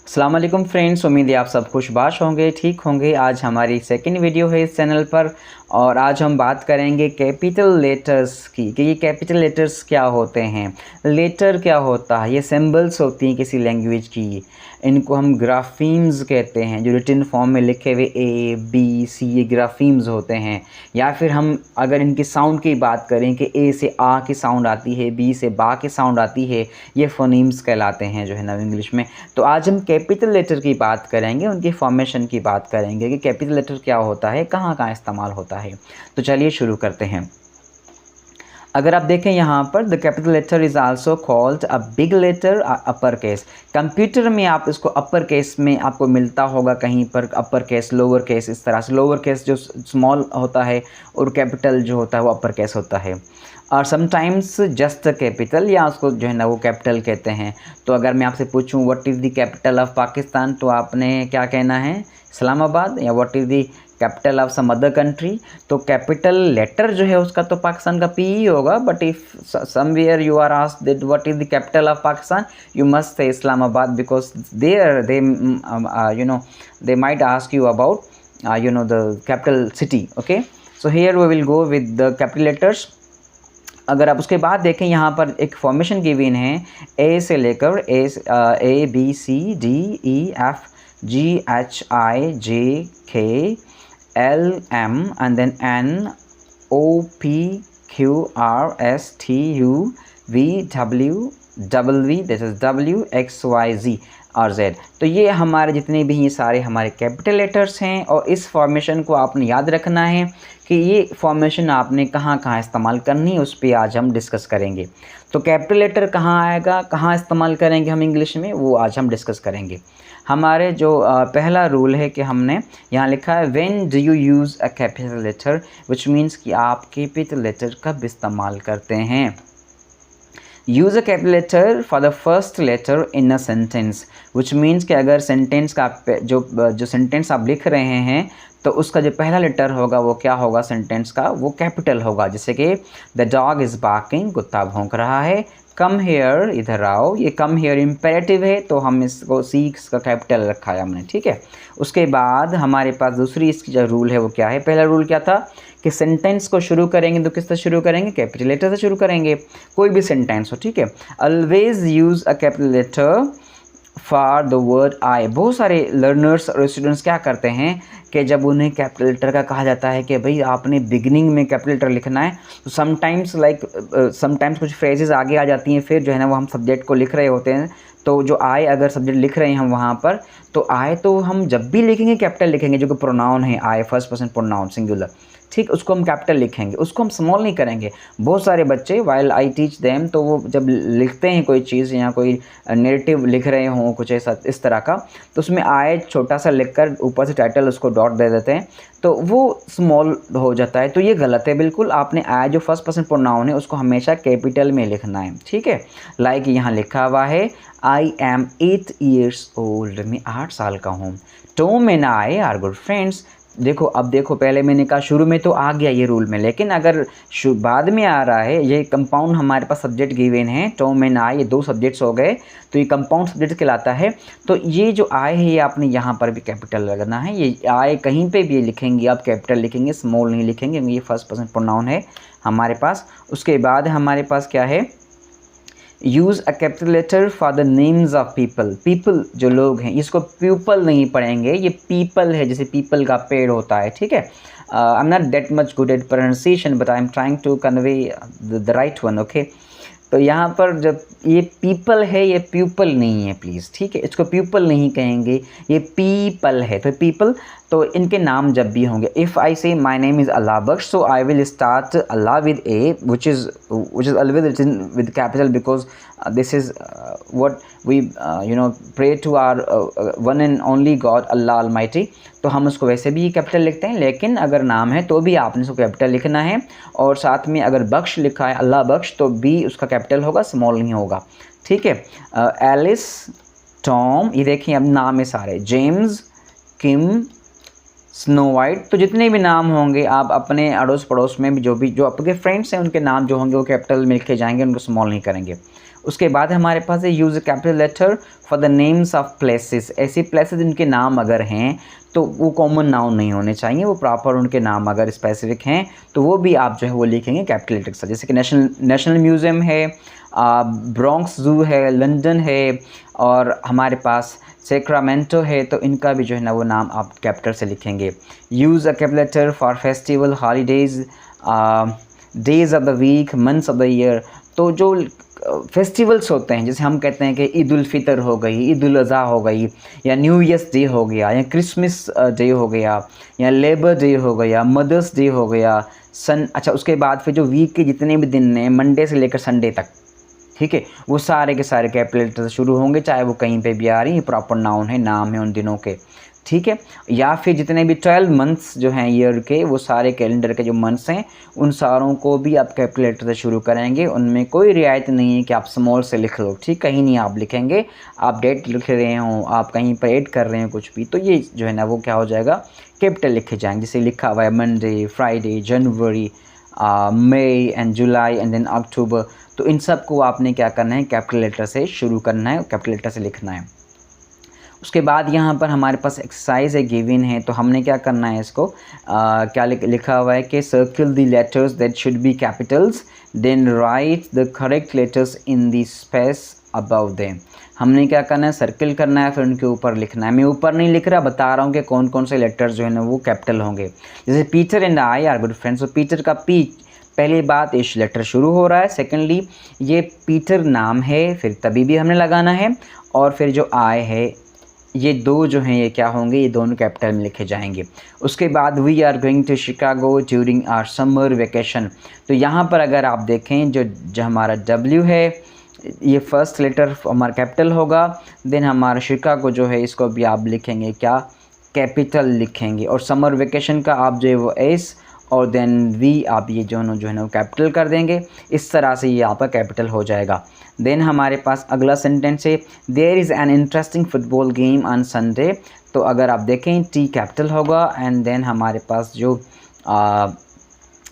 अस्सलाम वालेकुम फ्रेंड्स, उम्मीद है आप सब खुशबाश होंगे, ठीक होंगे। आज हमारी सेकंड वीडियो है इस चैनल पर और आज हम बात करेंगे कैपिटल लेटर्स की कि ये कैपिटल लेटर्स क्या होते हैं। लेटर क्या होता है? ये सिंबल्स होती हैं किसी लैंग्वेज की। इनको हम ग्राफीम्स कहते हैं, जो रिटन फॉर्म में लिखे हुए ए बी सी, ये ग्राफीम्स होते हैं। या फिर हम अगर इनकी साउंड की बात करें कि ए से आ की साउंड आती है, बी से बा की साउंड आती है, ये फोनीम्स कहलाते हैं जो है ना इंग्लिश में। तो आज हम कैपिटल लेटर की बात करेंगे, उनकी फॉर्मेशन की बात करेंगे कि कैपिटल लेटर क्या होता है, कहाँ कहाँ इस्तेमाल होता है। तो चलिए शुरू करते हैं। अगर आप देखें यहाँ पर the capital letter is also called a big letter upper case. Computer में आप इसको अपर केस में आपको मिलता होगा कहीं पर, अपर केस लोअर केस, इस तरह से। लोअर केस जो स्मॉल होता है और कैपिटल जो होता है वो अपर केस होता है। और समटाइम्स जस्ट कैपिटल, या उसको जो है ना वो कैपिटल कहते हैं। तो अगर मैं आपसे पूछूं what is the capital of Pakistan, तो आपने क्या कहना है? इस्लामाबाद। या what is the capital of some other country, तो कैपिटल लेटर जो है उसका तो पाकिस्तान का पी ही होगा। But if somewhere you are asked that what is the capital of Pakistan, you must say Islamabad, because there they you know they might ask you about the capital city. Okay, so here we will go with the capital letters. अगर आप उसके बाद देखें यहाँ पर एक formation given है, A से लेकर A B C D E F G H I J K L M and then N O P Q R S T U V W double V, this is W X Y Z और Z. तो ये हमारे जितने भी ये सारे हमारे capital letters हैं और इस फॉर्मेशन को आपने याद रखना है कि ये फॉर्मेशन आपने कहाँ कहाँ इस्तेमाल करनी है, उस पर आज हम डिस्कस करेंगे। तो कैपिटल लेटर कहाँ आएगा, कहाँ इस्तेमाल करेंगे हम इंग्लिश में, वो आज हम डिस्कस करेंगे। हमारे जो पहला रूल है कि हमने यहाँ लिखा है when do you use a capital letter, which means कि आप कैपिटल लेटर कब इस्तेमाल करते हैं। Use a capital letter for the first letter in a sentence, which means कि अगर सेंटेंस का जो सेंटेंस आप लिख रहे हैं तो उसका जो पहला लेटर होगा वो क्या होगा, सेंटेंस का वो कैपिटल होगा। जैसे कि द डॉग इज़ बार्किंग, कुत्ता भौंक रहा है। कम हेयर, इधर आओ, ये कम हेयर इम्पेरेटिव है तो हम इसको सी का कैपिटल रखा है हमने, ठीक है। उसके बाद हमारे पास दूसरी इसकी जो रूल है वो क्या है, पहला रूल क्या था कि सेंटेंस को शुरू करेंगे तो किससे शुरू करेंगे, कैपिटल लेटर से शुरू करेंगे, कोई भी सेंटेंस हो, ठीक है। Always use a capital letter for the word I. बहुत सारे लर्नर्स और स्टूडेंट्स क्या करते हैं कि जब उन्हें कैपिटल लेटर का कहा जाता है कि भाई आपने बिगिनिंग में कैपिटल लेटर लिखना है, तो समटाइम्स कुछ फ्रेजेस आगे आ जाती हैं, फिर जो है ना वो हम सब्जेक्ट को लिख रहे होते हैं, तो जो आई अगर सब्जेक्ट लिख रहे हैं हम वहाँ पर, तो आई तो हम जब भी लिखेंगे कैपिटल लिखेंगे, जो कि प्रोनाउन है आई, फर्स्ट पर्सन प्रोनाउन सिंगुलर, ठीक, उसको हम कैपिटल लिखेंगे, उसको हम स्मॉल नहीं करेंगे। बहुत सारे बच्चे वाइल आई टीच देम, तो वो जब लिखते हैं कोई चीज़ या कोई नेरेटिव लिख रहे हों कुछ ऐसा इस तरह का, तो उसमें आई छोटा सा लिखकर ऊपर से टाइटल उसको डॉट दे देते हैं, तो वो स्मॉल हो जाता है। तो ये गलत है बिल्कुल। आपने आई जो फर्स्ट पर्सन प्रोनाउन है उसको हमेशा कैपिटल में लिखना है, ठीक है। लाइक यहाँ लिखा हुआ है आई एम 8 years old, मैं 8 साल का हूँ। Tom and I R good friends. देखो, अब देखो, पहले मैंने कहा शुरू में तो आ गया ये रूल में, लेकिन अगर बाद में आ रहा है, ये कंपाउंड हमारे पास सब्जेक्ट गिवन है, टॉम एंड आई, ये दो सब्जेक्ट्स हो गए, तो ये कंपाउंड सब्जेक्ट कहलाता है। तो ये जो आई है ये आपने यहाँ पर भी कैपिटल लगना है। ये आई कहीं पे भी लिखेंगे आप कैपिटल लिखेंगे, स्मॉल नहीं लिखेंगे, ये फर्स्ट पर्सन प्रोनाउन है हमारे पास। उसके बाद हमारे पास क्या है, use a capital letter for the names of people. People जो लोग हैं, इसको पीपल नहीं पढ़ेंगे, ये पीपल है, जैसे पीपल का पेड़ होता है, ठीक है। I am not that much good at pronunciation but I am trying to convey the right one, okay. तो यहाँ पर जब ये पीपल है, ये प्यूपल नहीं है प्लीज़, ठीक है, इसको प्यूपल नहीं कहेंगे, ये पीपल है। तो पीपल, तो इनके नाम जब भी होंगे, if I say my name is Allah Bakhsh, so I will start Allah with A, which is always written with capital, because this is what we pray to our one and only God Allah almighty. तो हम उसको वैसे भी capital लिखते हैं, लेकिन अगर नाम है तो भी आपने उसको कैपिटल लिखना है। और साथ में अगर बख्श लिखा है, अल्लाह बख्श, तो भी उसका कैपिटल होगा, स्मॉल नहीं होगा, ठीक है। एलिस, टॉम, ये देखिए अब नाम है सारे, जेम्स, किम, स्नो वाइट। तो जितने भी नाम होंगे आप अपने अड़ोस पड़ोस में भी जो आपके फ्रेंड्स हैं उनके नाम जो होंगे वो कैपिटल मिल के जाएंगे, उनको स्मॉल नहीं करेंगे। उसके बाद हमारे पास है use capital letter for the names of places. ऐसी प्लेसेस जिनके नाम अगर हैं तो वो कॉमन नाउन नहीं होने चाहिए, वो प्रॉपर उनके नाम अगर स्पेसिफिक हैं तो वो भी आप जो है वो लिखेंगे कैपिटल लेटर के साथ। जैसे कि नेशनल म्यूज़ियम है, ब्रोंक्स ज़ू है, लंदन है, और हमारे पास सेक्रामेंटो है, तो इनका भी जो है ना वो नाम आप कैपिटल से लिखेंगे। Use a capital letter for festival, holidays, days of the week, months of the year. तो जो फेस्टिवल्स होते हैं, जैसे हम कहते हैं कि ईद उल फितर हो गई, ईद उल अज़हा हो गई, या न्यू ईयर्स डे हो गया, या क्रिसमस डे हो गया, या लेबर डे हो गया, मदर्स डे हो गया, अच्छा उसके बाद फिर जो वीक के जितने भी दिन हैं मंडे से लेकर संडे तक, ठीक है, वो सारे के सारे कैपिटल लेटर से शुरू होंगे, चाहे वो कहीं पे भी आ रही है, प्रॉपर नाउन है, नाम है उन दिनों के, ठीक है। या फिर जितने भी 12 मंथ्स जो हैं ईयर के, वो सारे कैलेंडर के जो मंथ्स हैं उन सारों को भी आप कैपिटल लेटर से शुरू करेंगे। उनमें कोई रियायत नहीं है कि आप स्मॉल से लिख लो, ठीक, कहीं नहीं आप लिखेंगे। आप डेट लिख रहे हों, आप कहीं पर ऐड कर रहे हैं कुछ भी, तो ये जो है ना वो क्या हो जाएगा, कैपिटल लिखे जाएंगे। जैसे लिखा हुआ है Monday, Friday, January, May and July and then October, तो इन सब को आपने क्या करना है, कैपिटल लेटर से शुरू करना है, कैपिटल लेटर से लिखना है। उसके बाद यहाँ पर हमारे पास एक्सरसाइज है, गिवन है, तो हमने क्या करना है इसको, क्या लिखा हुआ है कि circle the letters that should be capitals, then write the correct letters in the space above them. हमने क्या करना है, सर्किल करना है, फिर उनके ऊपर लिखना है। मैं ऊपर नहीं लिख रहा, बता रहा हूँ कि कौन कौन से लेटर्स जो है ना वो कैपिटल होंगे। जैसे Peter and I R good friends, तो पीटर का पी, पहली बात इस लेटर शुरू हो रहा है, सेकेंडली ये पीटर नाम है, फिर तभी भी हमने लगाना है, और फिर जो आई है, ये दो जो हैं ये क्या होंगे, ये दोनों कैपिटल में लिखे जाएंगे। उसके बाद we are going to Chicago during our summer vacation, तो यहाँ पर अगर आप देखें जो हमारा W है, ये फर्स्ट लेटर हमारा कैपिटल होगा, देन हमारा शिकागो जो है इसको भी आप लिखेंगे क्या, कैपिटल लिखेंगे, और समर वेकेशन का आप जो है वो S और देन V आप ये जो है ना वो कैपिटल कर देंगे। इस तरह से ये आपका कैपिटल हो जाएगा। देन हमारे पास अगला सेंटेंस है, there is an interesting football game on Sunday, तो अगर आप देखें T कैपिटल होगा, एंड देन हमारे पास जो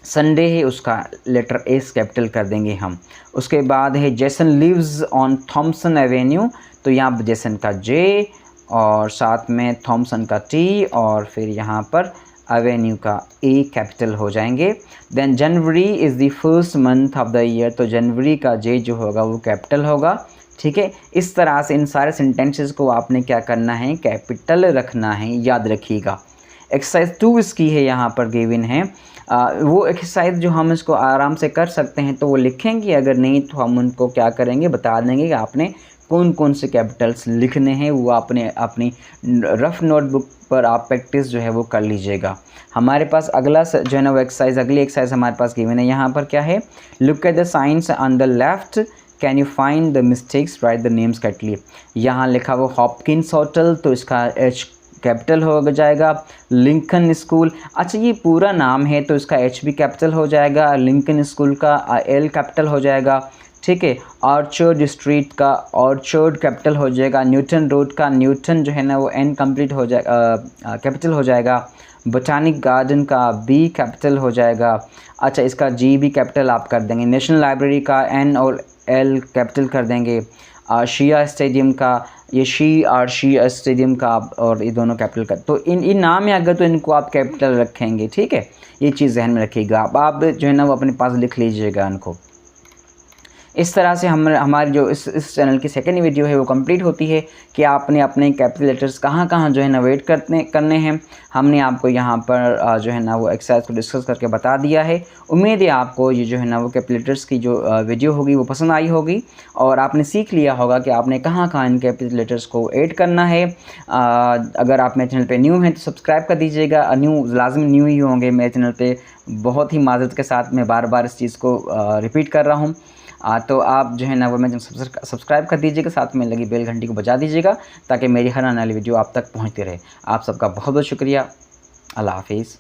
संडे है उसका लेटर S कैपिटल कर देंगे हम। उसके बाद है Jason lives on Thomson avenue, तो यहाँ पर जेसन का J और साथ में थॉमसन का T और फिर यहाँ पर एवेन्यू का A कैपिटल हो जाएंगे। Then January is the first month of the year, तो जनवरी का J जो होगा वो कैपिटल होगा, ठीक है। इस तरह से इन सारे सेंटेंसेस को आपने क्या करना है, कैपिटल रखना है, याद रखिएगा। एक्सरसाइज 2 इसकी है, यहाँ पर गिवन है। वो एक्सरसाइज जो हम इसको आराम से कर सकते हैं तो वो लिखेंगे, अगर नहीं तो हम उनको क्या करेंगे, बता देंगे कि आपने कौन कौन से कैपिटल्स लिखने हैं, वो आपने अपनी रफ़ नोटबुक पर आप प्रैक्टिस जो है वो कर लीजिएगा। हमारे पास अगला जो है ना वो एक्सरसाइज, अगली एक्सरसाइज हमारे पास गिवन है। यहाँ पर क्या है, look at the science on the left, can you find the mistakes, right the names correctly. यहाँ लिखा हुआ हॉपकिंस होटल, तो इसका H कैपिटल हो जाएगा। लिंकन स्कूल, अच्छा ये पूरा नाम है तो इसका H भी कैपिटल हो जाएगा, लिंकन स्कूल का L कैपिटल हो जाएगा, ठीक है। ऑर्चर्ड स्ट्रीट का ऑर्चर्ड कैपिटल हो जाएगा। न्यूटन रोड का न्यूटन जो है ना वो N कंप्लीट हो जाएगा, कैपिटल हो जाएगा। बोटानिक गार्डन का B कैपिटल हो जाएगा। अच्छा इसका G भी कैपिटल आप कर देंगे। नेशनल लाइब्रेरी का N और L कैपिटल कर देंगे। शिया स्टेडियम का ये शी और शिया स्टेडियम का और ये दोनों कैपिटल का, तो इन नाम है अगर तो इनको आप कैपिटल रखेंगे, ठीक है। ये चीज़ जहन में रखिएगा, आप जो है ना वो अपने पास लिख लीजिएगा इनको। इस तरह से हमारी जो इस चैनल की सेकेंड वीडियो है वो कंप्लीट होती है कि आपने अपने कैपिटल लेटर्स कहाँ कहाँ जो है ना वेट करने हैं। हमने आपको यहाँ पर जो है ना वो एक्सरसाइज को डिस्कस करके बता दिया है। उम्मीद है आपको ये जो है ना वो कैपिटल लेटर्स की जो वीडियो होगी वो पसंद आई होगी और आपने सीख लिया होगा कि आपने कहाँ कहाँ इन कैपिटल लेटर्स को ऐड करना है। अगर आप मेरे चैनल पर न्यू हैं तो सब्सक्राइब कर दीजिएगा। लाजमी न्यू ही होंगे मेरे चैनल पर, बहुत ही माजरत के साथ मैं बार बार इस चीज़ को रिपीट कर रहा हूँ। तो आप जो है ना वो मैं सब्सक्राइब कर दीजिएगा, साथ में लगी बेल घंटी को बजा दीजिएगा ताकि मेरी हर आने वाली वीडियो आप तक पहुंचती रहे। आप सबका बहुत बहुत शुक्रिया। अल्लाह हाफिज़।